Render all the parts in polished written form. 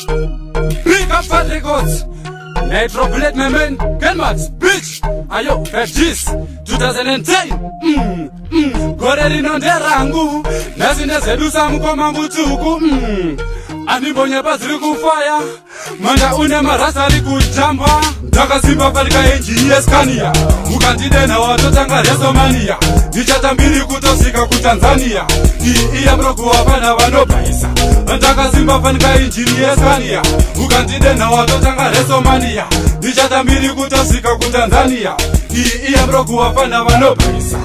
Big up Fat Records. Nitro Bullet my man, Kenmax, bitch. Ayo, FG's 2010. Gore rinonde rangu, nazine zedu samukoma mutuku. Anibonye baziri kufaya, manda une marasa likujamba. Ndakasimba palika engineer Scania, mukandide na watotanga Resomania. Nichatambiri kutosika kuTanzania, iya broku wapana vanopaisa. Ndakasimba palika engineer Scania, mukandide na watotanga Resomania. Nichatambiri kutosika kuTanzania, iya broku wapana vanopaisa.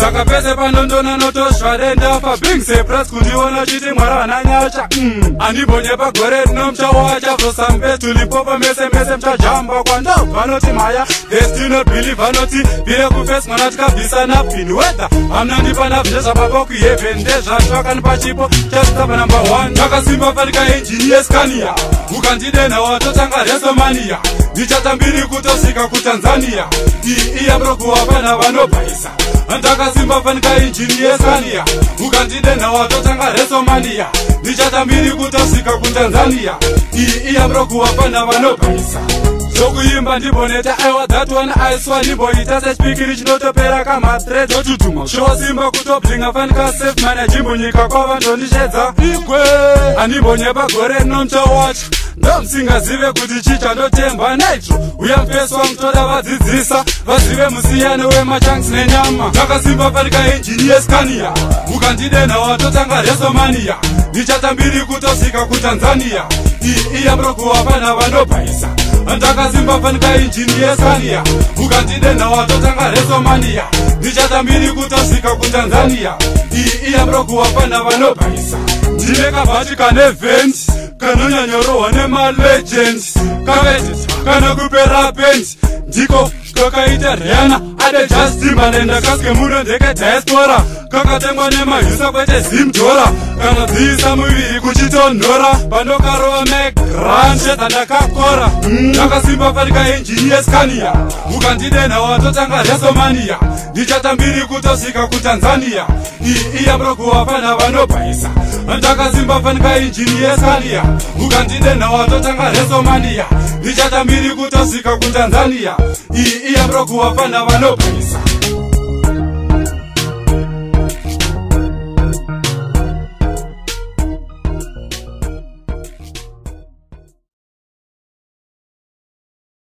Saka pese panondona notoshwarenda pa bingse press kundiona chiti mwara nanyacha. Anibonye pa gore nomcha wacha prosambe tulipopa mese mchajamba kwa ndo vanoti maya they not believe vanoti bile kufes mwanati kabisa na pin weather amnandi pana vjeza papo kuyevendezha twakani pachipo chastapa number 1 Ndakasimba palika engineer Scania mukandide na watotanga Resomania nichatambiri kutosika kuTanzania iya broku wapana vanopaisa Ndakasimba palika engineer Scania mukandide na watotanga Resomania nichatambiri kutosika kuTanzania iya broku wapana vanopaisa Zokuyimba ndiboneta aiwa that one I swear ndimboita sechipikiri chinotopera kama thread otutuma shosimba kutoblinga fanika safe mana jimbunyika kwava ndondishedza igwe andibonye pagore nomcha watch ndomsingazive kuti chicha ndotemba Nitro uyamfeswa mutoda vadzidzisa vazive musiyano wemachanks nenyama Ndakasimba palika engineer Scania mukandide na watotanga Resomania nichatambiri kutosika kuTanzania iya broku wapana vanopaisa Ndakasimba palika engineer Scania mukandide na watotanga Resomania nichatambiri kutosika kuTanzania iya broku wapana vanopaisa ndine kabhachi kane event kanonyanyorohwa nemalegends kavetisa kana kupera pent ndiko kakaita Rihanna ade Justin Malenda kaske muno ndeke diaspora kakatengwa nemahisa kwete zimdora kana dziisa muviri kuchitonhora pandokarova megran shedza ndakakora Ndakasimba palika engineer Scania mukandide na watotanga Resomania nichatambiri kutosika kuTanzania iya broku wapana vanopaisa Ndakasimba palika engineer Scania mukandide na watotanga Resomania nichatambiri kutosika kuTanzania iya broku wapana vanopaisa